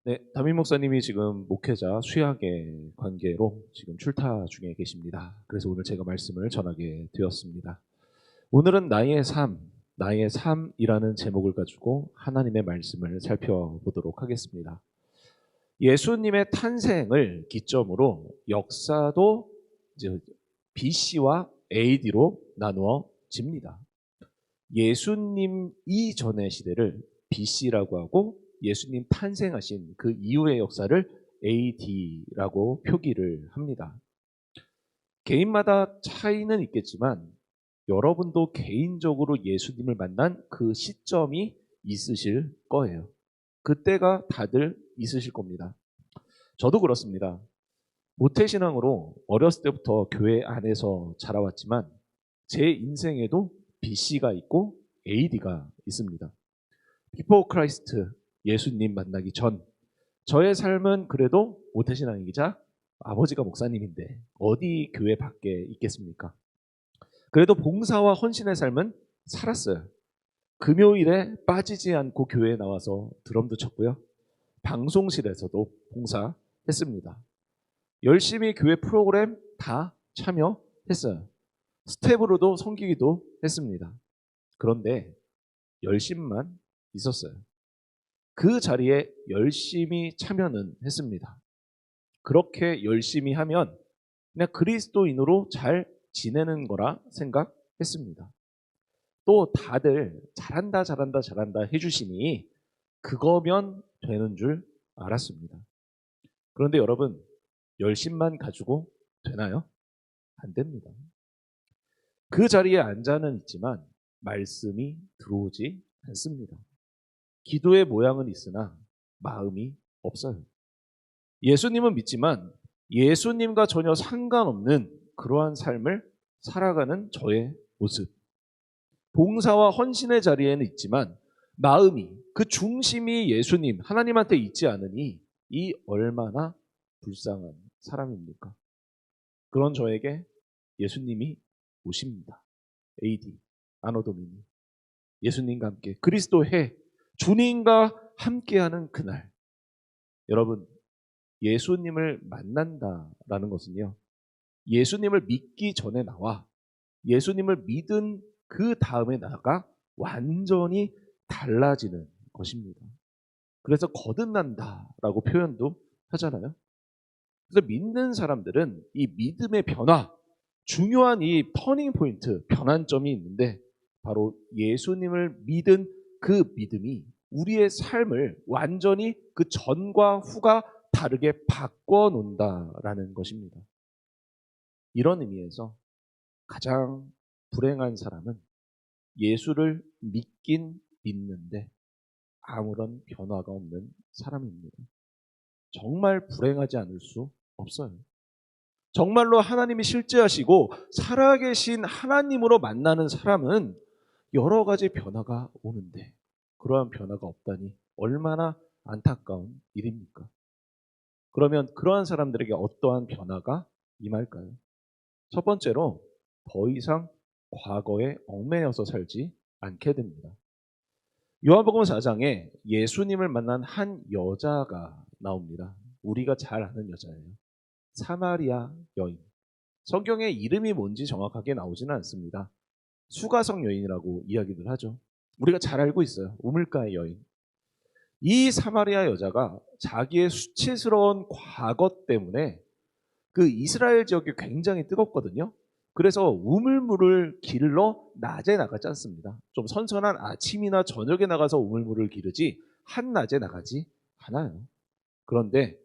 네, 담임 목사님이 지금 목회자 수약의 관계로 지금 출타 중에 계십니다. 그래서 오늘 제가 말씀을 전하게 되었습니다. 오늘은 나의 삶이라는 제목을 가지고 하나님의 말씀을 살펴보도록 하겠습니다. 예수님의 탄생을 기점으로 역사도 이제 BC와 AD로 나누어집니다. 예수님 이전의 시대를 BC라고 하고 예수님 탄생하신 그 이후의 역사를 AD라고 표기를 합니다. 개인마다 차이는 있겠지만 여러분도 개인적으로 예수님을 만난 그 시점이 있으실 거예요. 그때가 다들 있으실 겁니다. 저도 그렇습니다. 모태신앙으로 어렸을 때부터 교회 안에서 자라왔지만 제 인생에도 BC가 있고 AD가 있습니다. Before Christ, 예수님 만나기 전 저의 삶은 그래도 모태신앙이자 아버지가 목사님인데 어디 교회 밖에 있겠습니까? 그래도 봉사와 헌신의 삶은 살았어요. 금요일에 빠지지 않고 교회에 나와서 드럼도 쳤고요. 방송실에서도 봉사했습니다. 열심히 교회 프로그램 다 참여했어요. 스텝으로도 섬기기도 했습니다. 그런데 열심만 있었어요. 그 자리에 열심히 참여는 했습니다. 그렇게 열심히 하면 그냥 그리스도인으로 잘 지내는 거라 생각했습니다. 또 다들 잘한다 해주시니 그거면 되는 줄 알았습니다. 그런데 여러분, 열심만 가지고 되나요? 안 됩니다. 그 자리에 앉아는 있지만 말씀이 들어오지 않습니다. 기도의 모양은 있으나 마음이 없어요. 예수님은 믿지만 예수님과 전혀 상관없는 그러한 삶을 살아가는 저의 모습. 봉사와 헌신의 자리에는 있지만 마음이, 그 중심이 예수님, 하나님한테 있지 않으니 이 얼마나 불쌍한 사람입니까? 그런 저에게 예수님이 오십니다. AD, 아노도미니. 예수님과 함께 그리스도의 주님과 함께하는 그날. 여러분, 예수님을 만난다라는 것은요, 예수님을 믿기 전에 나와 예수님을 믿은 그 다음에 나가 완전히 달라지는 것입니다. 그래서 거듭난다라고 표현도 하잖아요. 그래서 믿는 사람들은 이 믿음의 변화, 중요한 이 터닝 포인트, 변환점이 있는데 바로 예수님을 믿은 그 믿음이 우리의 삶을 완전히 그 전과 후가 다르게 바꿔놓는다라는 것입니다. 이런 의미에서 가장 불행한 사람은 예수를 믿긴 믿는데 아무런 변화가 없는 사람입니다. 정말 불행하지 않을 수 없어요. 정말로 하나님이 실제하시고 살아계신 하나님으로 만나는 사람은 여러 가지 변화가 오는데 그러한 변화가 없다니 얼마나 안타까운 일입니까? 그러면 그러한 사람들에게 어떠한 변화가 임할까요? 첫 번째로 더 이상 과거에 얽매여서 살지 않게 됩니다. 요한복음 4장에 예수님을 만난 한 여자가 나옵니다. 우리가 잘 아는 여자예요. 사마리아 여인. 성경에 이름이 뭔지 정확하게 나오지는 않습니다. 수가성 여인이라고 이야기를 하죠. 우리가 잘 알고 있어요. 우물가의 여인. 이 사마리아 여자가 자기의 수치스러운 과거 때문에 그 이스라엘 지역이 굉장히 뜨겁거든요. 그래서 우물물을 길러 낮에 나가지 않습니다. 좀 선선한 아침이나 저녁에 나가서 우물물을 기르지 한낮에 나가지 않아요. 그런데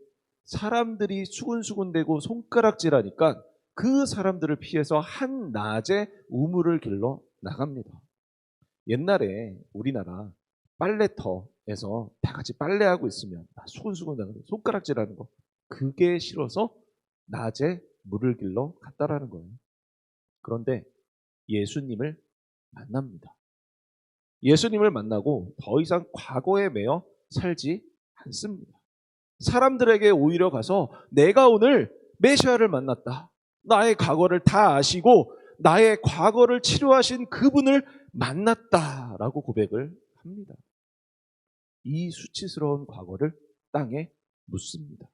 사람들이 수군수군대고 손가락질하니까 그 사람들을 피해서 한낮에 우물을 길러 나갑니다. 옛날에 우리나라 빨래터에서 다 같이 빨래하고 있으면 수군수군대고 손가락질하는 거, 그게 싫어서 낮에 물을 길러 갔다라는 거예요. 그런데 예수님을 만납니다. 예수님을 만나고 더 이상 과거에 매여 살지 않습니다. 사람들에게 오히려 가서 내가 오늘 메시아를 만났다. 나의 과거를 다 아시고 나의 과거를 치료하신 그분을 만났다라고 고백을 합니다. 이 수치스러운 과거를 땅에 묻습니다.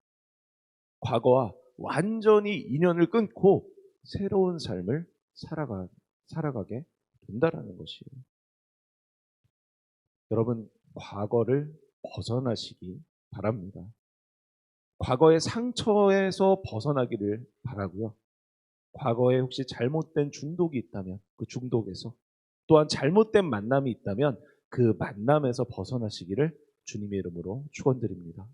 과거와 완전히 인연을 끊고 새로운 삶을 살아가게 된다라는 것이에요. 여러분, 과거를 벗어나시기 바랍니다. 과거의 상처에서 벗어나기를 바라고요. 과거에 혹시 잘못된 중독이 있다면 그 중독에서, 또한 잘못된 만남이 있다면 그 만남에서 벗어나시기를 주님의 이름으로 축원드립니다.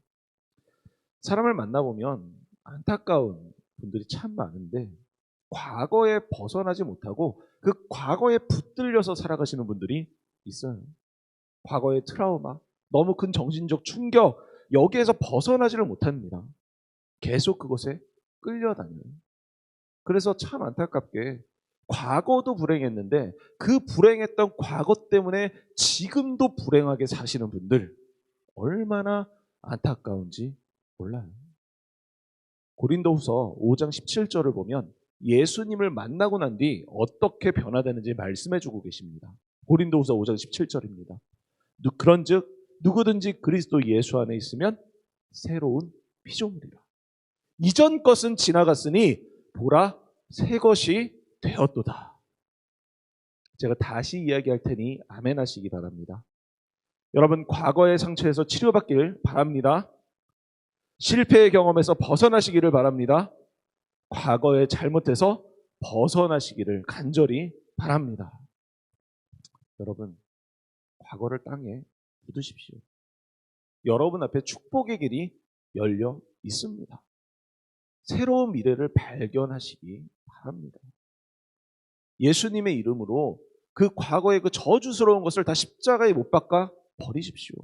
사람을 만나보면 안타까운 분들이 참 많은데 과거에 벗어나지 못하고 그 과거에 붙들려서 살아가시는 분들이 있어요. 과거의 트라우마, 너무 큰 정신적 충격, 여기에서 벗어나지를 못합니다. 계속 그곳에 끌려다녀요. 그래서 참 안타깝게 과거도 불행했는데 그 불행했던 과거 때문에 지금도 불행하게 사시는 분들 얼마나 안타까운지 몰라요. 고린도후서 5장 17절을 보면 예수님을 만나고 난 뒤 어떻게 변화되는지 말씀해 주고 계십니다. 고린도후서 5장 17절입니다. 그런즉 누구든지 그리스도 예수 안에 있으면 새로운 피조물이라. 이전 것은 지나갔으니 보라 새 것이 되었도다. 제가 다시 이야기할 테니 아멘 하시기 바랍니다. 여러분, 과거의 상처에서 치료받기를 바랍니다. 실패의 경험에서 벗어나시기를 바랍니다. 과거에 잘못해서 벗어나시기를 간절히 바랍니다. 여러분, 과거를 땅에 묻으십시오. 여러분 앞에 축복의 길이 열려 있습니다. 새로운 미래를 발견하시기 바랍니다. 예수님의 이름으로 그 과거의 그 저주스러운 것을 다 십자가에 못 박아 버리십시오.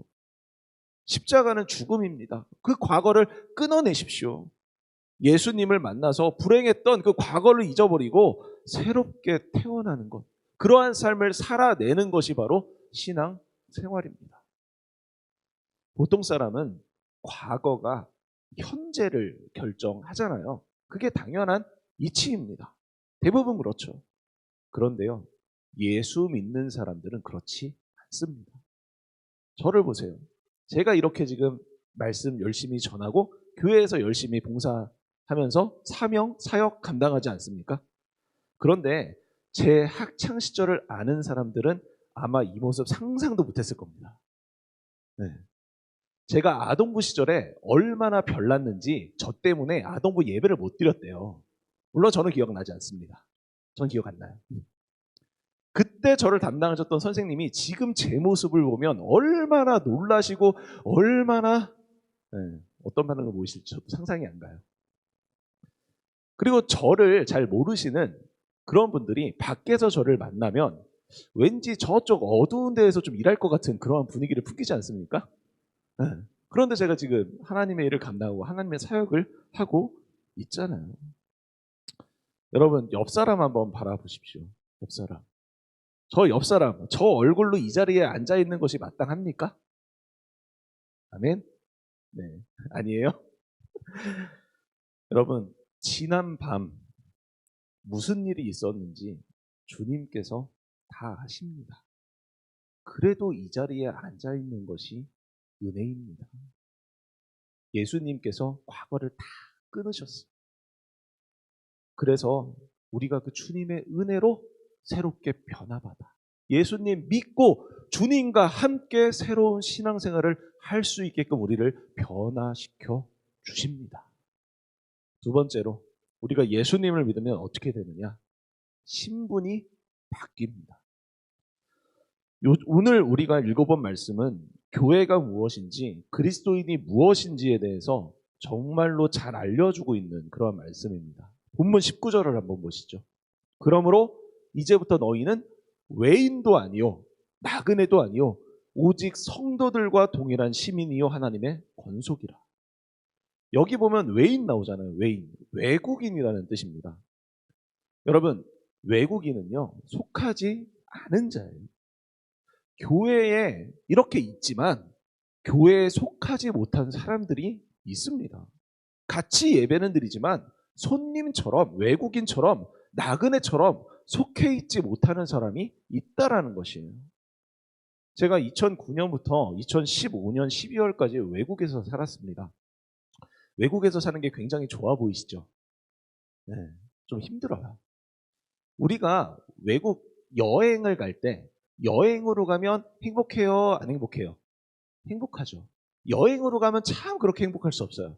십자가는 죽음입니다. 그 과거를 끊어내십시오. 예수님을 만나서 불행했던 그 과거를 잊어버리고 새롭게 태어나는 것, 그러한 삶을 살아내는 것이 바로 신앙 생활입니다. 보통 사람은 과거가 현재를 결정하잖아요. 그게 당연한 이치입니다. 대부분 그렇죠. 그런데요, 예수 믿는 사람들은 그렇지 않습니다. 저를 보세요. 제가 이렇게 지금 말씀 열심히 전하고 교회에서 열심히 봉사하면서 사명, 사역 감당하지 않습니까? 그런데 제 학창 시절을 아는 사람들은 아마 이 모습 상상도 못했을 겁니다. 네. 제가 아동부 시절에 얼마나 별났는지 저 때문에 아동부 예배를 못 드렸대요. 물론 저는 기억나지 않습니다. 전 기억 안 나요. 그때 저를 담당하셨던 선생님이 지금 제 모습을 보면 얼마나 놀라시고 얼마나 어떤 반응을 보이실지 저도 상상이 안 가요. 그리고 저를 잘 모르시는 그런 분들이 밖에서 저를 만나면 왠지 저쪽 어두운 데에서 좀 일할 것 같은 그러한 분위기를 풍기지 않습니까? 그런데 제가 지금 하나님의 일을 감당하고 하나님의 사역을 하고 있잖아요. 여러분, 옆 사람 한번 바라보십시오. 옆 사람. 저 옆 사람, 저 얼굴로 이 자리에 앉아 있는 것이 마땅합니까? 아멘? 네, 아니에요? 여러분, 지난 밤 무슨 일이 있었는지 주님께서 다 아십니다. 그래도 이 자리에 앉아 있는 것이 은혜입니다. 예수님께서 과거를 다 끊으셨어요. 그래서 우리가 그 주님의 은혜로 새롭게 변화받아 예수님 믿고 주님과 함께 새로운 신앙생활을 할 수 있게끔 우리를 변화시켜 주십니다. 두 번째로, 우리가 예수님을 믿으면 어떻게 되느냐? 신분이 바뀝니다. 오늘 우리가 읽어본 말씀은 교회가 무엇인지, 그리스도인이 무엇인지에 대해서 정말로 잘 알려주고 있는 그런 말씀입니다. 본문 19절을 한번 보시죠. 그러므로 이제부터 너희는 외인도 아니요 나그네도 아니요 오직 성도들과 동일한 시민이요 하나님의 권속이라. 여기 보면 외인 나오잖아요. 외인, 외국인이라는 뜻입니다. 여러분, 외국인은요 속하지 않은 자예요. 교회에 이렇게 있지만 교회에 속하지 못한 사람들이 있습니다. 같이 예배는 드리지만 손님처럼, 외국인처럼, 나그네처럼 속해 있지 못하는 사람이 있다라는 것이에요. 제가 2009년부터 2015년 12월까지 외국에서 살았습니다. 외국에서 사는 게 굉장히 좋아 보이시죠? 네, 좀 힘들어요. 우리가 외국 여행을 갈 때 여행으로 가면 행복해요? 안 행복해요? 행복하죠. 여행으로 가면 참 그렇게 행복할 수 없어요.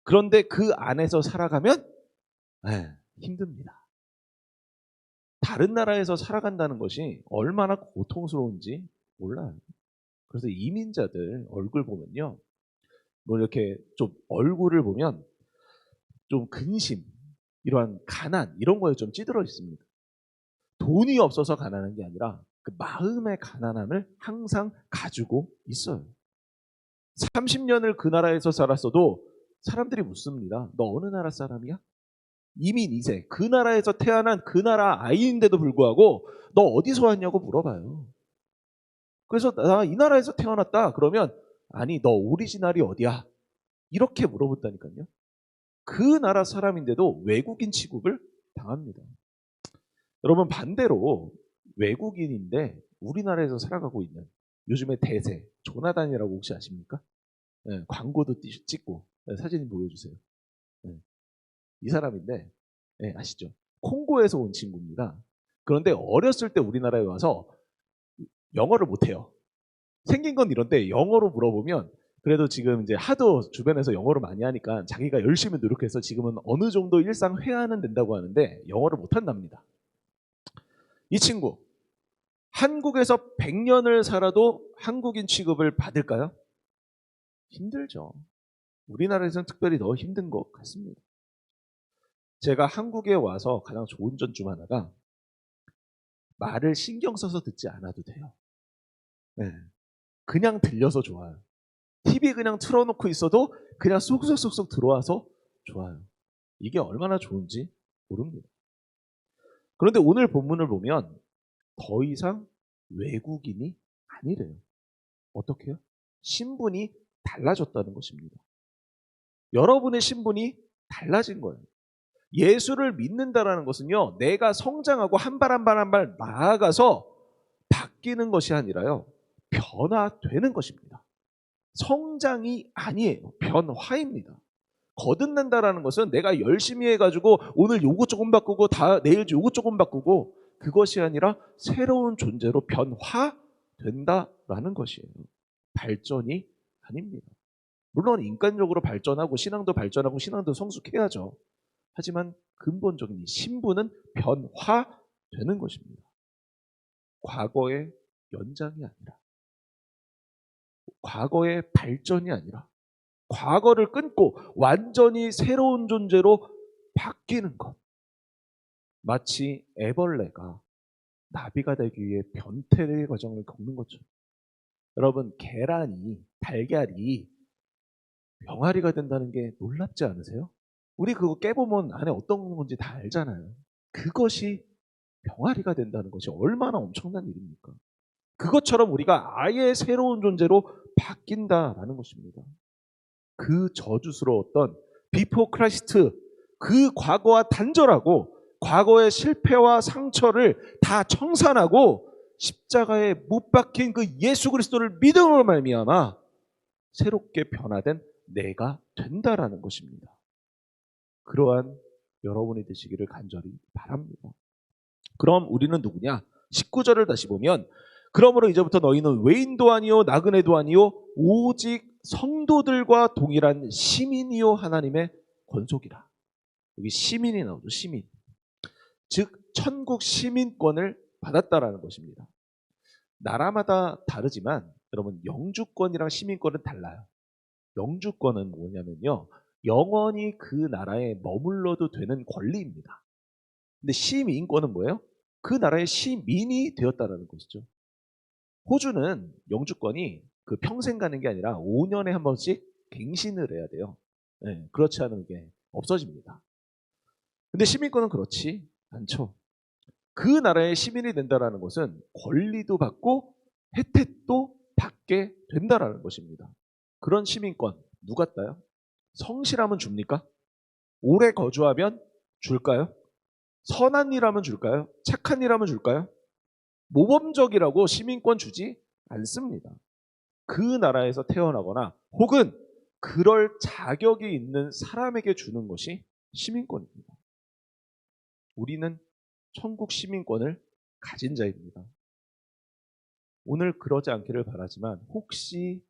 그런데 그 안에서 살아가면 힘듭니다. 다른 나라에서 살아간다는 것이 얼마나 고통스러운지 몰라요. 그래서 이민자들 얼굴 보면요. 뭐 이렇게 좀 얼굴을 보면 좀 근심, 이러한 가난, 이런 거에 좀 찌들어 있습니다. 돈이 없어서 가난한 게 아니라 그 마음의 가난함을 항상 가지고 있어요. 30년을 그 나라에서 살았어도 사람들이 묻습니다. 너 어느 나라 사람이야? 이민 2세. 그 나라에서 태어난 그 나라 아이인데도 불구하고 너 어디서 왔냐고 물어봐요. 그래서 나 이 나라에서 태어났다. 그러면 아니 너 오리지널이 어디야? 이렇게 물어본다니까요. 그 나라 사람인데도 외국인 취급을 당합니다. 여러분 반대로 외국인인데 우리나라에서 살아가고 있는 요즘의 대세 조나단이라고 혹시 아십니까? 네, 광고도 찍고 사진 보여주세요. 네, 이 사람인데 아시죠? 콩고에서 온 친구입니다. 그런데 어렸을 때 우리나라에 와서 영어를 못해요. 생긴 건 이런데 영어로 물어보면 그래도 지금 이제 하도 주변에서 영어를 많이 하니까 자기가 열심히 노력해서 지금은 어느 정도 일상 회화는 된다고 하는데 영어를 못한답니다. 이 친구 한국에서 100년을 살아도 한국인 취급을 받을까요? 힘들죠. 우리나라에서는 특별히 더 힘든 것 같습니다. 제가 한국에 와서 가장 좋은 점 중 하나가 말을 신경 써서 듣지 않아도 돼요. 네. 그냥 들려서 좋아요. TV 그냥 틀어놓고 있어도 그냥 쏙쏙쏙쏙 들어와서 좋아요. 이게 얼마나 좋은지 모릅니다. 그런데 오늘 본문을 보면 더 이상 외국인이 아니래요. 어떻게요? 신분이 달라졌다는 것입니다. 여러분의 신분이 달라진 거예요. 예수를 믿는다라는 것은요, 내가 성장하고 한 발 한 발 한 발 나아가서 바뀌는 것이 아니라요, 변화되는 것입니다. 성장이 아니에요. 변화입니다. 거듭난다라는 것은 내가 열심히 해가지고 오늘 요거 조금 바꾸고 내일 요거 조금 바꾸고 그것이 아니라 새로운 존재로 변화된다라는 것이에요. 발전이 아닙니다. 물론 인간적으로 발전하고 신앙도 발전하고 신앙도 성숙해야죠. 하지만 근본적인 이 신분은 변화되는 것입니다. 과거의 연장이 아니라, 과거의 발전이 아니라 과거를 끊고 완전히 새로운 존재로 바뀌는 것. 마치 애벌레가 나비가 되기 위해 변태의 과정을 겪는 것처럼. 여러분, 계란이, 달걀이 병아리가 된다는 게 놀랍지 않으세요? 우리 그거 깨보면 안에 어떤 건지 다 알잖아요. 그것이 병아리가 된다는 것이 얼마나 엄청난 일입니까? 그것처럼 우리가 아예 새로운 존재로 바뀐다라는 것입니다. 그 저주스러웠던 비포 크라이스트, 그 과거와 단절하고 과거의 실패와 상처를 다 청산하고 십자가에 못 박힌 그 예수 그리스도를 믿음으로 말미암아 새롭게 변화된 내가 된다라는 것입니다. 그러한 여러분이 되시기를 간절히 바랍니다. 그럼 우리는 누구냐? 19절을 다시 보면 그러므로 이제부터 너희는 외인도 아니요 나그네도 아니요 오직 성도들과 동일한 시민이요 하나님의 권속이라. 여기 시민이 나오죠. 시민. 즉 천국 시민권을 받았다라는 것입니다. 나라마다 다르지만 여러분 영주권이랑 시민권은 달라요. 영주권은 뭐냐면요, 영원히 그 나라에 머물러도 되는 권리입니다. 근데 시민권은 뭐예요? 그 나라의 시민이 되었다라는 것이죠. 호주는 영주권이 그 평생 가는 게 아니라 5년에 한 번씩 갱신을 해야 돼요. 네, 그렇지 않으면 이게 없어집니다. 근데 시민권은 그렇지 않죠. 그 나라의 시민이 된다라는 것은 권리도 받고 혜택도 받게 된다라는 것입니다. 그런 시민권 누가 따요? 성실하면 줍니까? 오래 거주하면 줄까요? 선한 일 하면 줄까요? 착한 일 하면 줄까요? 모범적이라고 시민권 주지 않습니다. 그 나라에서 태어나거나 혹은 그럴 자격이 있는 사람에게 주는 것이 시민권입니다. 우리는 천국 시민권을 가진 자입니다. 오늘 그러지 않기를 바라지만 혹시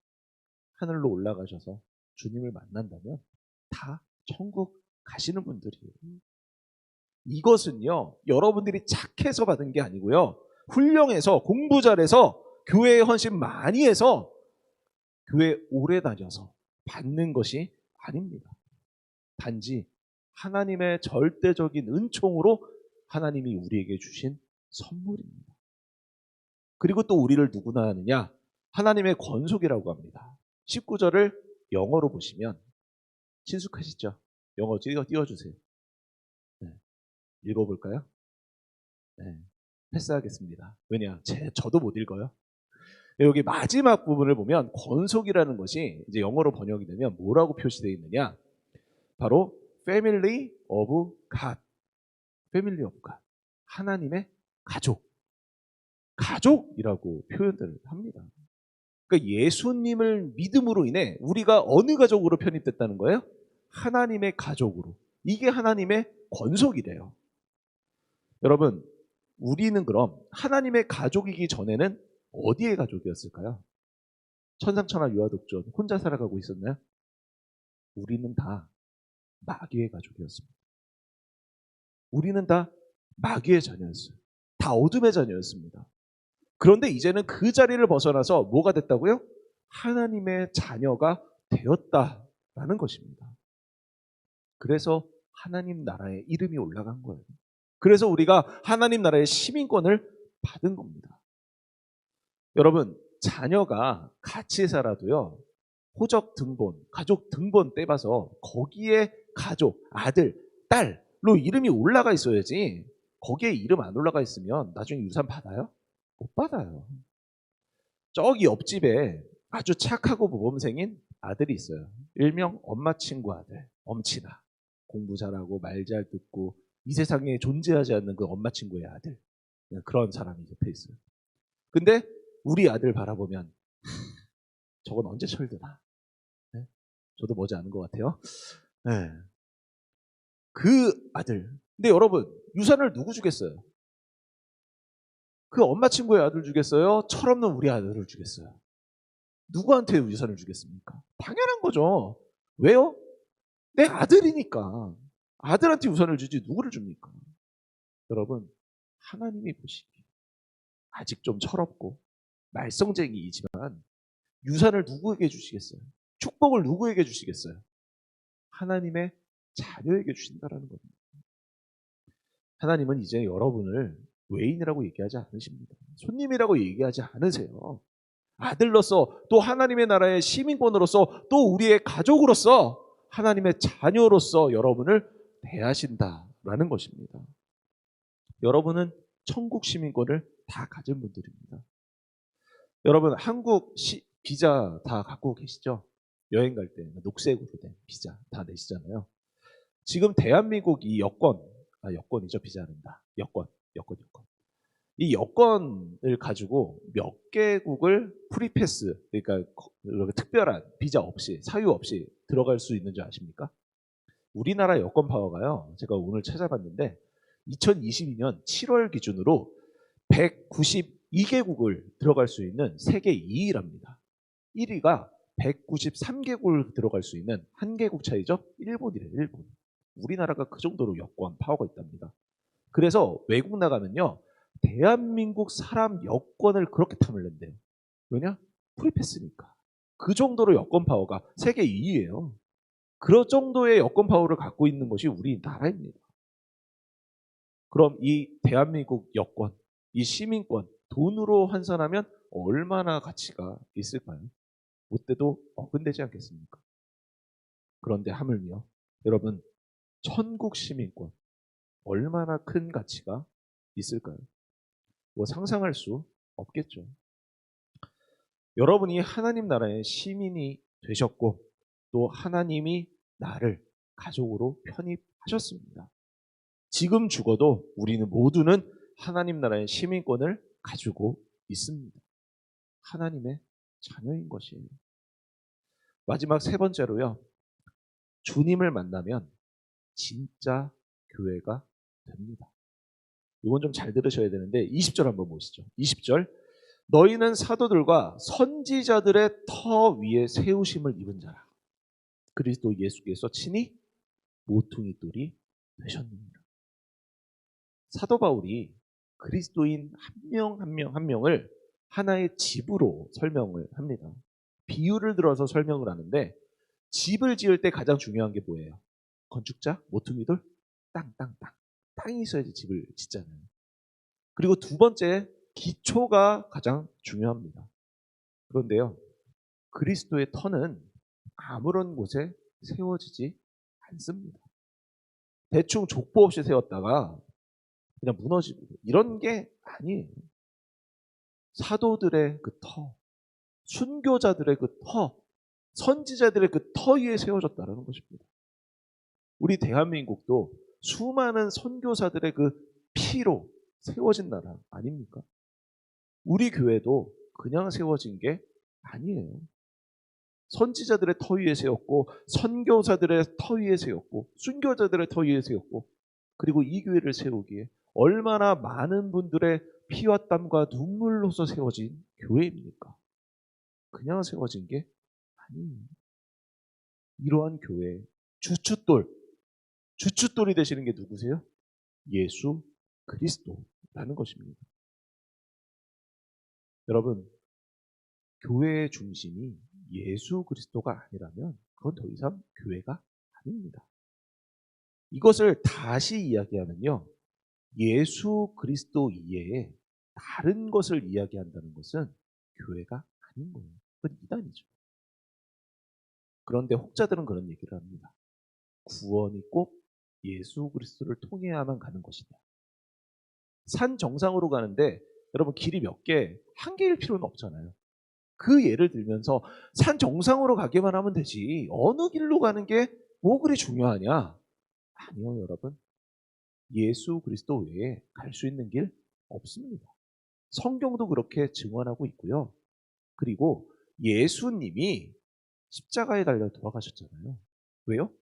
하늘로 올라가셔서 주님을 만난다면 다 천국 가시는 분들이에요. 이것은요, 여러분들이 착해서 받은 게 아니고요, 훌륭해서 공부 잘해서 교회에 헌신 많이 해서 교회 오래 다녀서 받는 것이 아닙니다. 단지 하나님의 절대적인 은총으로 하나님이 우리에게 주신 선물입니다. 그리고 또 우리를 누구나 하느냐? 하나님의 권속이라고 합니다. 19절을 영어로 보시면 친숙하시죠? 영어 띄워주세요. 네. 읽어볼까요? 네. 패스하겠습니다. 왜냐? 저도 못 읽어요. 여기 마지막 부분을 보면 권속이라는 것이 이제 영어로 번역이 되면 뭐라고 표시되어 있느냐? 바로 Family of God. Family of God. 하나님의 가족. 가족이라고 표현들을 합니다. 그러니까 예수님을 믿음으로 인해 우리가 어느 가족으로 편입됐다는 거예요? 하나님의 가족으로. 이게 하나님의 권속이래요. 여러분, 우리는 그럼 하나님의 가족이기 전에는 어디의 가족이었을까요? 천상천하 유아독존 혼자 살아가고 있었나요? 우리는 다 마귀의 가족이었습니다. 우리는 다 마귀의 자녀였어요. 다 어둠의 자녀였습니다. 그런데 이제는 그 자리를 벗어나서 뭐가 됐다고요? 하나님의 자녀가 되었다라는 것입니다. 그래서 하나님 나라의 이름이 올라간 거예요. 그래서 우리가 하나님 나라의 시민권을 받은 겁니다. 여러분, 자녀가 같이 살아도요, 호적 등본, 가족 등본 떼봐서 거기에 가족, 아들, 딸로 이름이 올라가 있어야지, 거기에 이름 안 올라가 있으면 나중에 유산 받아요? 못 받아요. 저기 옆집에 아주 착하고 모범생인 아들이 있어요. 일명 엄마 친구 아들, 엄친아. 공부 잘하고 말 잘 듣고 이 세상에 존재하지 않는 그 엄마 친구의 아들. 그런 사람이 옆에 있어요. 근데 우리 아들 바라보면 저건 언제 철드나. 네? 저도 머지않은 것 같아요. 네. 그 아들. 근데 여러분, 유산을 누구 주겠어요? 그 엄마 친구의 아들 주겠어요? 철없는 우리 아들을 주겠어요? 누구한테 유산을 주겠습니까? 당연한 거죠. 왜요? 내 아들이니까. 아들한테 유산을 주지 누구를 줍니까? 여러분, 하나님이 보시기에 아직 좀 철없고 말썽쟁이이지만 유산을 누구에게 주시겠어요? 축복을 누구에게 주시겠어요? 하나님의 자녀에게 주신다라는 겁니다. 하나님은 이제 여러분을 외인이라고 얘기하지 않으십니다. 손님이라고 얘기하지 않으세요. 아들로서, 또 하나님의 나라의 시민권으로서, 또 우리의 가족으로서, 하나님의 자녀로서 여러분을 대하신다라는 것입니다. 여러분은 천국 시민권을 다 가진 분들입니다. 여러분, 한국 비자 다 갖고 계시죠? 여행 갈 때 녹색으로 된 비자 다 내시잖아요. 지금 대한민국 이 여권이죠. 비자는다. 여권. 이 여권을 가지고 몇 개국을 프리패스, 그러니까 특별한 비자 없이, 사유 없이 들어갈 수 있는지 아십니까? 우리나라 여권 파워가요, 제가 오늘 찾아봤는데 2022년 7월 기준으로 192개국을 들어갈 수 있는 세계 2위랍니다. 1위가 193개국을 들어갈 수 있는 한 개국 차이죠. 일본이래요. 일본. 우리나라가 그 정도로 여권 파워가 있답니다. 그래서 외국 나가면요, 대한민국 사람 여권을 그렇게 탐을 낸대요. 왜냐? 프리패스니까. 그 정도로 여권 파워가 세계 2위예요. 그런 정도의 여권 파워를 갖고 있는 것이 우리나라입니다. 그럼 이 대한민국 여권, 이 시민권, 돈으로 환산하면 얼마나 가치가 있을까요? 못돼도 어긋내지 않겠습니까? 그런데 하물며 여러분, 천국 시민권 얼마나 큰 가치가 있을까요? 뭐 상상할 수 없겠죠. 여러분이 하나님 나라의 시민이 되셨고 또 하나님이 나를 가족으로 편입하셨습니다. 지금 죽어도 우리는 모두는 하나님 나라의 시민권을 가지고 있습니다. 하나님의 자녀인 것이에요. 마지막 세 번째로요. 주님을 만나면 진짜 교회가 됩니다. 이건 좀 잘 들으셔야 되는데 20절 한번 보시죠. 20절. 너희는 사도들과 선지자들의 터 위에 세우심을 입은 자라. 그리스도 예수께서 친히 모퉁이 돌이 되셨느니라. 사도 바울이 그리스도인 한 명 한 명 한 명을 하나의 집으로 설명을 합니다. 비유를 들어서 설명을 하는데 집을 지을 때 가장 중요한 게 뭐예요? 건축자, 모퉁이돌, 땅. 땅이 있어야지 집을 짓잖아요. 그리고 두 번째, 기초가 가장 중요합니다. 그런데요, 그리스도의 터는 아무런 곳에 세워지지 않습니다. 대충 족보 없이 세웠다가 그냥 무너지고 이런 게 아니에요. 사도들의 그 터, 순교자들의 그 터, 선지자들의 그 터 위에 세워졌다는 것입니다. 우리 대한민국도 수많은 선교사들의 그 피로 세워진 나라 아닙니까? 우리 교회도 그냥 세워진 게 아니에요. 선지자들의 터 위에 세웠고, 선교사들의 터 위에 세웠고, 순교자들의 터 위에 세웠고, 그리고 이 교회를 세우기에 얼마나 많은 분들의 피와 땀과 눈물로서 세워진 교회입니까? 그냥 세워진 게 아니에요. 이러한 교회의 주춧돌이 되시는 게 누구세요? 예수 그리스도라는 것입니다. 여러분, 교회의 중심이 예수 그리스도가 아니라면 그건 더 이상 교회가 아닙니다. 이것을 다시 이야기하면요, 예수 그리스도 이외에 다른 것을 이야기한다는 것은 교회가 아닌 거예요. 그건 이단이죠. 그런데 혹자들은 그런 얘기를 합니다. 구원이 꼭 예수 그리스도를 통해야만 가는 것이다. 산 정상으로 가는데 여러분 길이 몇 개, 한 개일 필요는 없잖아요. 그 예를 들면서 산 정상으로 가기만 하면 되지 어느 길로 가는 게 뭐 그리 중요하냐? 아니요, 여러분. 예수 그리스도 외에 갈 수 있는 길 없습니다. 성경도 그렇게 증언하고 있고요. 그리고 예수님이 십자가에 달려 돌아가셨잖아요. 왜요?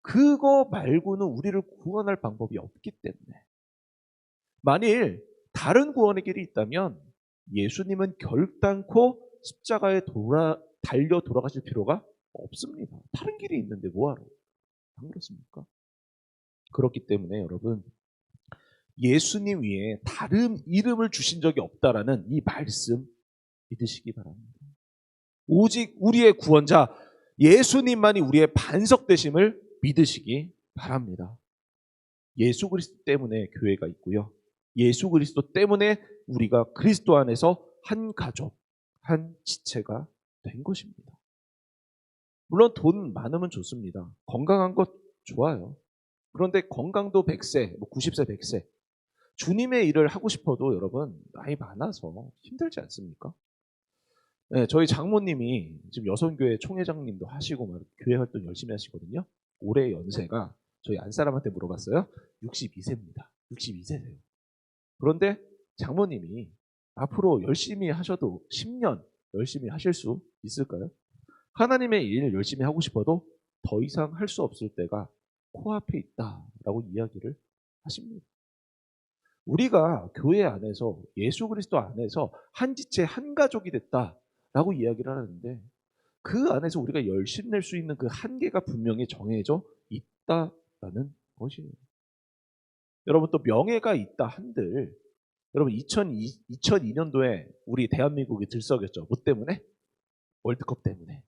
그거 말고는 우리를 구원할 방법이 없기 때문에. 만일 다른 구원의 길이 있다면 예수님은 결단코 십자가에 달려 돌아가실 필요가 없습니다. 다른 길이 있는데 뭐하러? 안 그렇습니까? 그렇기 때문에 여러분, 예수님 위에 다른 이름을 주신 적이 없다라는 이 말씀 믿으시기 바랍니다. 오직 우리의 구원자 예수님만이 우리의 반석되심을 믿으시기 바랍니다. 예수 그리스도 때문에 교회가 있고요. 예수 그리스도 때문에 우리가 그리스도 안에서 한 가족, 한 지체가 된 것입니다. 물론 돈 많으면 좋습니다. 건강한 것 좋아요. 그런데 건강도 100세, 90세, 100세. 주님의 일을 하고 싶어도 여러분 나이 많아서 힘들지 않습니까? 네, 저희 장모님이 지금 여성교회 총회장님도 하시고 막 교회 활동 열심히 하시거든요. 올해 연세가 저희 안사람한테 물어봤어요. 62세입니다. 62세세요. 그런데 장모님이 앞으로 열심히 하셔도 10년 열심히 하실 수 있을까요? 하나님의 일 열심히 하고 싶어도 더 이상 할 수 없을 때가 코앞에 있다라고 이야기를 하십니다. 우리가 교회 안에서 예수 그리스도 안에서 한 지체 한 가족이 됐다라고 이야기를 하는데 그 안에서 우리가 열심히 낼 수 있는 그 한계가 분명히 정해져 있다라는 것이에요. 여러분 또 명예가 있다 한들 여러분 2002년도에 우리 대한민국이 들썩였죠. 뭐 때문에? 월드컵 때문에.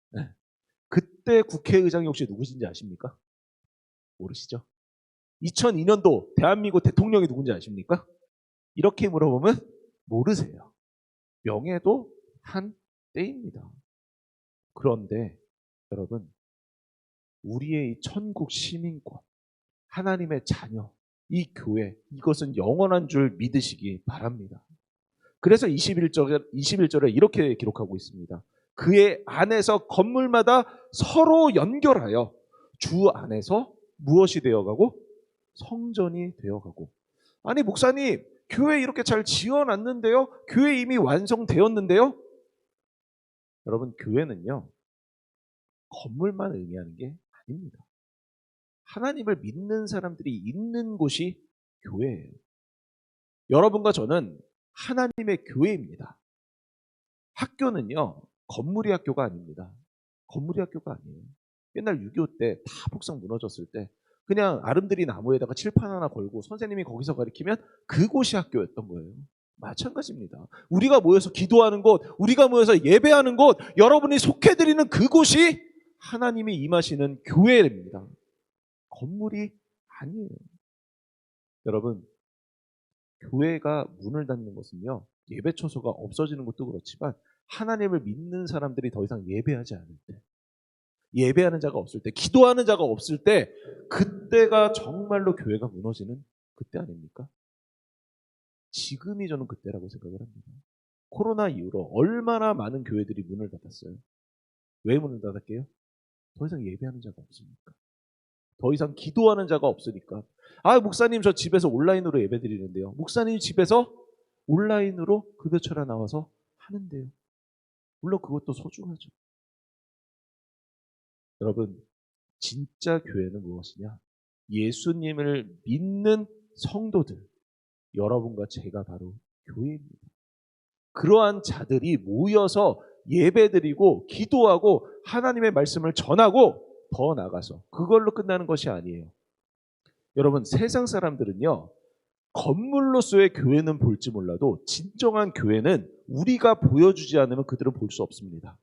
네. 그때 국회의장이 혹시 누구신지 아십니까? 모르시죠? 2002년도 대한민국 대통령이 누군지 아십니까? 이렇게 물어보면 모르세요. 명예도 한때입니다. 그런데 여러분, 우리의 이 천국 시민권, 하나님의 자녀, 이 교회, 이것은 영원한 줄 믿으시기 바랍니다. 그래서 21절에 이렇게 기록하고 있습니다. 그의 안에서 건물마다 서로 연결하여 주 안에서 무엇이 되어가고? 성전이 되어가고. 아니 목사님, 교회 이렇게 잘 지어놨는데요? 교회 이미 완성되었는데요? 여러분, 교회는요, 건물만 의미하는 게 아닙니다. 하나님을 믿는 사람들이 있는 곳이 교회예요. 여러분과 저는 하나님의 교회입니다. 학교는요, 건물이 학교가 아닙니다. 건물이 학교가 아니에요. 옛날 6.25 때 다 북성 무너졌을 때 그냥 아름드리 나무에다가 칠판 하나 걸고 선생님이 거기서 가르치면 그곳이 학교였던 거예요. 마찬가지입니다. 우리가 모여서 기도하는 곳, 우리가 모여서 예배하는 곳, 여러분이 속해드리는 그곳이 하나님이 임하시는 교회입니다. 건물이 아니에요. 여러분, 교회가 문을 닫는 것은요, 예배 처소가 없어지는 것도 그렇지만 하나님을 믿는 사람들이 더 이상 예배하지 않을 때, 예배하는 자가 없을 때, 기도하는 자가 없을 때, 그때가 정말로 교회가 무너지는 그때 아닙니까? 지금이 저는 그때라고 생각을 합니다. 코로나 이후로 얼마나 많은 교회들이 문을 닫았어요. 왜 문을 닫았게요? 더 이상 예배하는 자가 없으니까. 더 이상 기도하는 자가 없으니까. 아, 목사님 저 집에서 온라인으로 예배 드리는데요. 목사님 집에서 온라인으로 급여철야 나와서 하는데요. 물론 그것도 소중하죠. 여러분, 진짜 교회는 무엇이냐? 예수님을 믿는 성도들, 여러분과 제가 바로 교회입니다. 그러한 자들이 모여서 예배드리고 기도하고 하나님의 말씀을 전하고 더 나가서 그걸로 끝나는 것이 아니에요. 여러분, 세상 사람들은요, 건물로서의 교회는 볼지 몰라도 진정한 교회는 우리가 보여주지 않으면 그들은 볼 수 없습니다.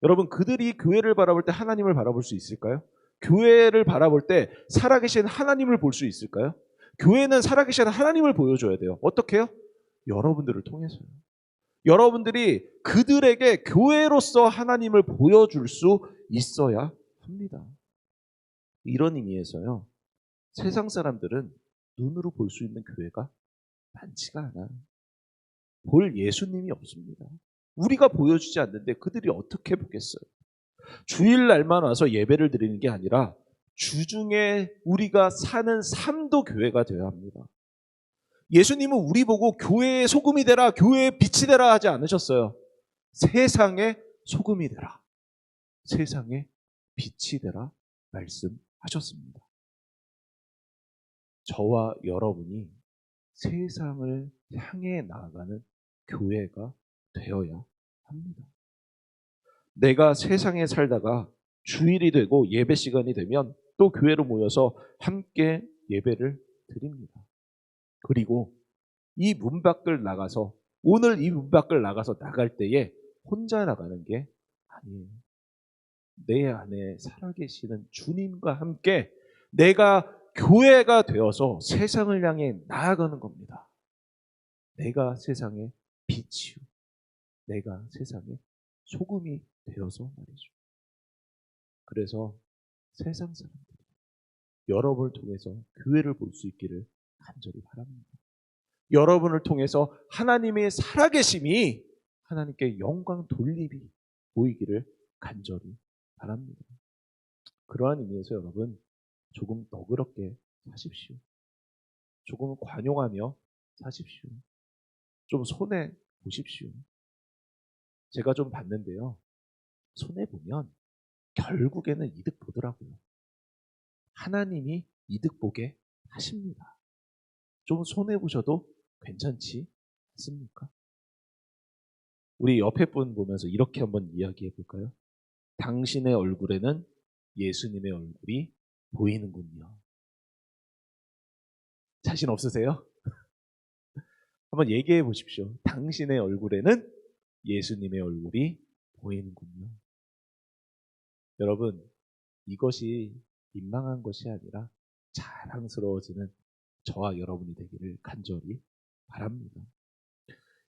여러분, 그들이 교회를 바라볼 때 하나님을 바라볼 수 있을까요? 교회를 바라볼 때 살아계신 하나님을 볼 수 있을까요? 교회는 살아계신 하나님을 보여줘야 돼요. 어떻게 해요? 여러분들을 통해서요. 여러분들이 그들에게 교회로서 하나님을 보여줄 수 있어야 합니다. 이런 의미에서요, 세상 사람들은 눈으로 볼 수 있는 교회가 많지가 않아요. 볼 예수님이 없습니다. 우리가 보여주지 않는데 그들이 어떻게 보겠어요? 주일날만 와서 예배를 드리는 게 아니라 주중에 우리가 사는 삶도 교회가 되어야 합니다. 예수님은 우리 보고 교회의 소금이 되라, 교회의 빛이 되라 하지 않으셨어요. 세상의 소금이 되라, 세상의 빛이 되라 말씀하셨습니다. 저와 여러분이 세상을 향해 나아가는 교회가 되어야 합니다. 내가 세상에 살다가 주일이 되고 예배 시간이 되면 또 교회로 모여서 함께 예배를 드립니다. 그리고 이 문 밖을 나가서, 오늘 이 문 밖을 나가서 나갈 때에 혼자 나가는 게 아니에요. 내 안에 살아계시는 주님과 함께 내가 교회가 되어서 세상을 향해 나아가는 겁니다. 내가 세상의 빛이요, 내가 세상의 소금이 되어서 말이죠. 그래서 세상 사람들이 여러분을 통해서 교회를 볼 수 있기를 간절히 바랍니다. 여러분을 통해서 하나님의 살아계심이, 하나님께 영광 돌림이 보이기를 간절히 바랍니다. 그러한 의미에서 여러분, 조금 너그럽게 사십시오. 조금 관용하며 사십시오. 좀 손해 보십시오. 제가 좀 봤는데요, 손해 보면 결국에는 이득 보더라고요. 하나님이 이득 보게 하십니다. 좀 손해 보셔도 괜찮지 않습니까? 우리 옆에 분 보면서 이렇게 한번 이야기해 볼까요? 당신의 얼굴에는 예수님의 얼굴이 보이는군요. 자신 없으세요? 한번 얘기해 보십시오. 당신의 얼굴에는 예수님의 얼굴이 보이는군요. 여러분, 이것이 민망한 것이 아니라 자랑스러워지는 저와 여러분이 되기를 간절히 바랍니다.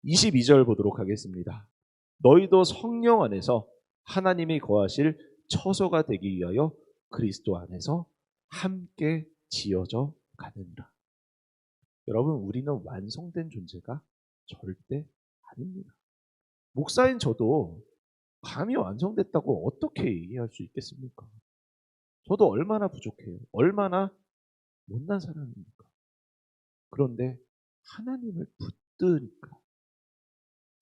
22절 보도록 하겠습니다. 너희도 성령 안에서 하나님이 거하실 처소가 되기 위하여 그리스도 안에서 함께 지어져 가느니라. 여러분, 우리는 완성된 존재가 절대 아닙니다. 목사인 저도 감히 완성됐다고 어떻게 얘기할 수 있겠습니까? 저도 얼마나 부족해요. 얼마나 못난 사람입니까? 그런데 하나님을 붙드니까,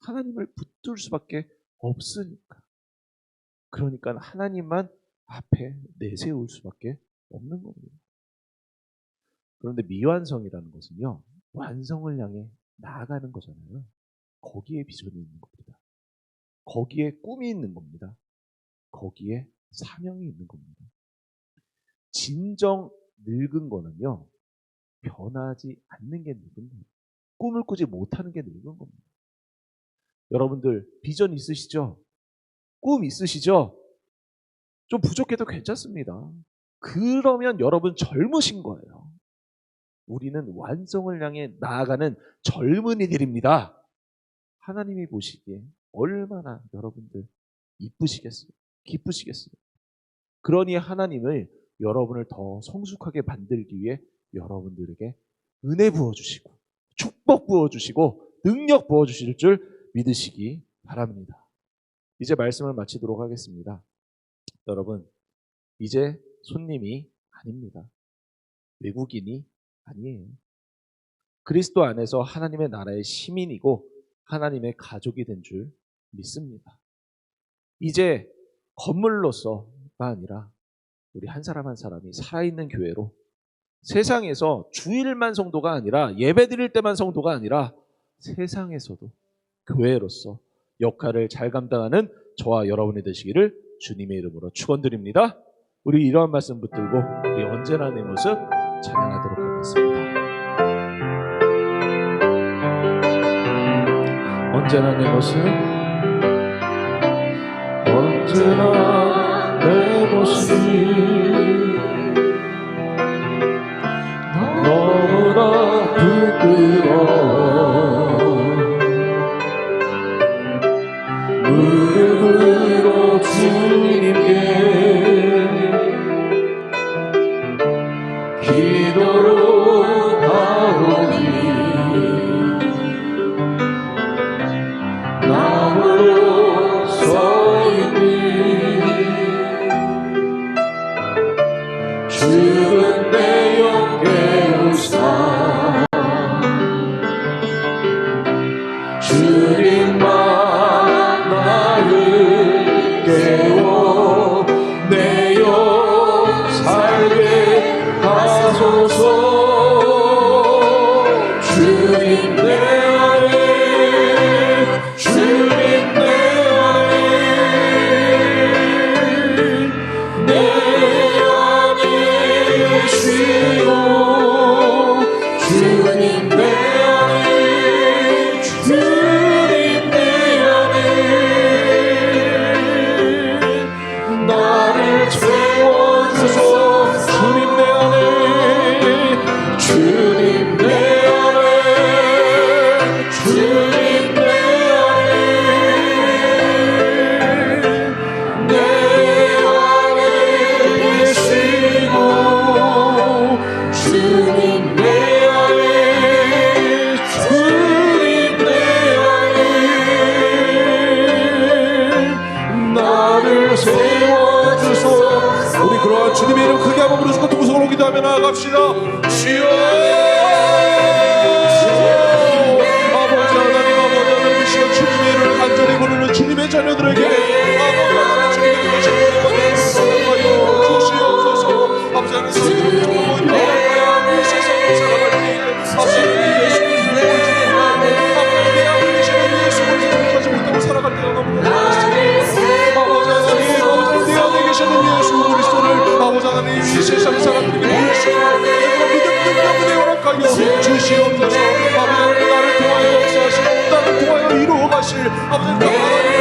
하나님을 붙들 수밖에 없으니까 그러니까 하나님만 앞에 내세울 수밖에 없는 겁니다. 그런데 미완성이라는 것은요, 완성을 향해 나아가는 거잖아요. 거기에 비전이 있는 겁니다. 거기에 꿈이 있는 겁니다. 거기에 사명이 있는 겁니다. 진정 늙은 거는요, 변하지 않는 게 늙은 거예요. 꿈을 꾸지 못하는 게 늙은 겁니다. 여러분들 비전 있으시죠? 꿈 있으시죠? 좀 부족해도 괜찮습니다. 그러면 여러분 젊으신 거예요. 우리는 완성을 향해 나아가는 젊은이들입니다. 하나님이 보시기에 얼마나 여러분들 이쁘시겠어요? 기쁘시겠어요? 그러니 하나님을 여러분을 더 성숙하게 만들기 위해 여러분들에게 은혜 부어주시고 축복 부어주시고 능력 부어주실 줄 믿으시기 바랍니다. 이제 말씀을 마치도록 하겠습니다. 여러분, 이제 손님이 아닙니다. 외국인이 아니에요. 그리스도 안에서 하나님의 나라의 시민이고 하나님의 가족이 된 줄 믿습니다. 이제 건물로서가 아니라 우리 한 사람 한 사람이 살아있는 교회로 세상에서 주일만 성도가 아니라 예배드릴 때만 성도가 아니라 세상에서도 교회로서 역할을 잘 감당하는 저와 여러분이 되시기를 주님의 이름으로 축원드립니다. 우리 이러한 말씀 붙들고 우리 언제나 내 모습 찬양하도록 하겠습니다. 언제나 내 모습, 언제나 내 모습이 너무나 부끄러워 무릎으로 주님께 기도로 가오니 나무로 서있니 죽은 내 영 깨우사 주님만 나를 깨워 내 영 살게 하소서. 주님 내 안에 주님 내 안에 내 안에 계시고 주님 내 안에 주님 내 안에 나를 채워주소. 주님 내 안에 주님 내 안에 주님 내 안에 내 안에 계시고 주님 내 안에 주님 내 안에 나를 세워주소. 우리 그러한 주님의 이름 크게 한번 부르시고 두 손으로 기도하며 나아갑시다. 주여 아버지 하나님, 아버지 하나님, 이 시간 주님의 이름을 간절히 부르는 주님의 자녀들에게 아버지 하나님 주님의 이름을 주시옵소서. 아버지 하나님 주님의 이름을 이 세상을 살아갈 때에 아버지 하나님 예수 그리스도를 보여주는 아버지 내 앞에 계시는 예수 그리스도를 가지 못하고 살아갈 때가 너무 많습니다. 아버지 하나님 내 안에 계시는 예수 그리스도를 아버지 하나님 이 세상 사람들에게 보일 수 있는 믿음 능력을 허락하여 주시옵소서. 아버지 하나님 나를 통하여 역사하시고 나를 통하여 이루어가실 아버지 그 하나님을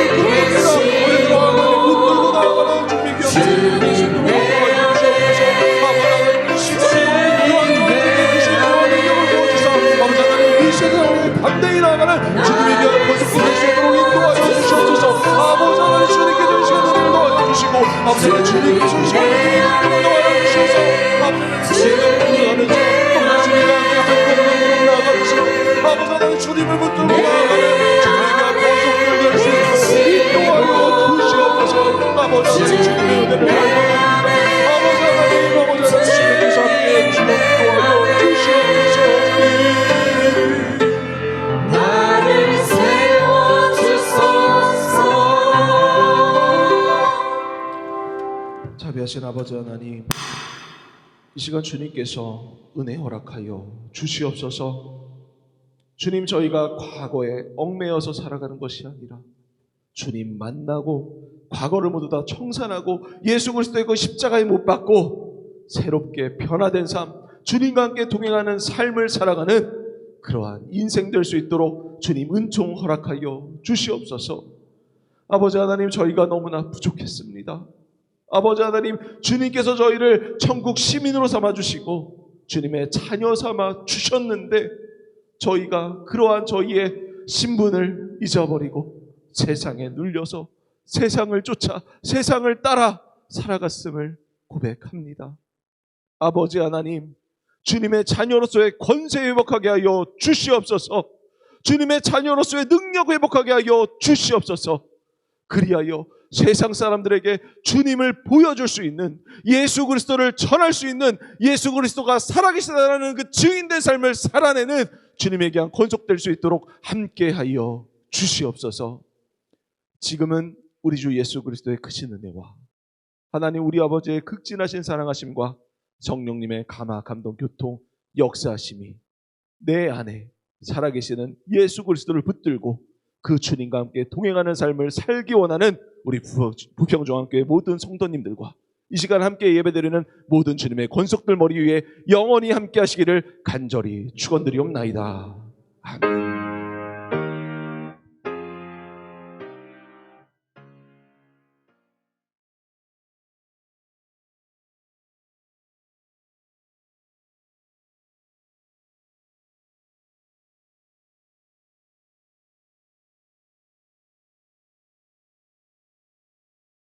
붙듭니다. 우리들 하나님 붙들고 나아가는 주님의 기억을 주시옵소서. 아버지 하나님 이 시간에 그러한 주님의 계신 그러한 능력을 보여주사 아버지 하나님 이 세상에 반대히 나아가는 주님의 기억을 거듭 부를 수 있도록 인도하여 주시옵소서. 아버지 하나님 주님께 주신 시간을 인도하여 주시고 아버지 하나님 주님께 주신 시간을 인도하여 주셔서 아버지 하나님 주님을 붙들어가는 자 주님과 함께 한 걸음 한 걸음 나아가시고 아버지 하나님 주님을 붙들고 나아가는 주님에게 거듭을 될 수 있도록 인도하여 주시옵소서. 아버지 하나님 주님의 은혜를 아버지 하나님 주님께서 함께 해주시고 인도하여 주시옵소서. 나를 세워주소서. 자비하신 아버지 하나님, 이 시간 주님께서 은혜 허락하여 주시옵소서. 주님, 저희가 과거에 얽매여서 살아가는 것이 아니라 주님 만나고 과거를 모두 다 청산하고 예수 그리스도의 그 십자가에 못 박고 새롭게 변화된 삶, 주님과 함께 동행하는 삶을 살아가는 그러한 인생 될 수 있도록 주님 은총 허락하여 주시옵소서. 아버지 하나님, 저희가 너무나 부족했습니다. 아버지 하나님, 주님께서 저희를 천국 시민으로 삼아주시고 주님의 자녀 삼아 주셨는데 저희가 그러한 저희의 신분을 잊어버리고 세상에 눌려서 세상을 쫓아 세상을 따라 살아갔음을 고백합니다. 아버지 하나님, 주님의 자녀로서의 권세 회복하게 하여 주시옵소서. 주님의 자녀로서의 능력 회복하게 하여 주시옵소서. 그리하여 세상 사람들에게 주님을 보여줄 수 있는, 예수 그리스도를 전할 수 있는, 예수 그리스도가 살아계시다라는 그 증인된 삶을 살아내는 주님에게 한 권속될 수 있도록 함께하여 주시옵소서. 지금은 우리 주 예수 그리스도의 크신 은혜와 하나님 우리 아버지의 극진하신 사랑하심과 성령님의 감화 감동 교통 역사하심이 내 안에 살아계시는 예수 그리스도를 붙들고 그 주님과 함께 동행하는 삶을 살기 원하는 우리 부평종합교회 모든 성도님들과 이 시간 함께 예배드리는 모든 주님의 권속들 머리 위에 영원히 함께 하시기를 간절히 축원드리옵나이다. 아멘.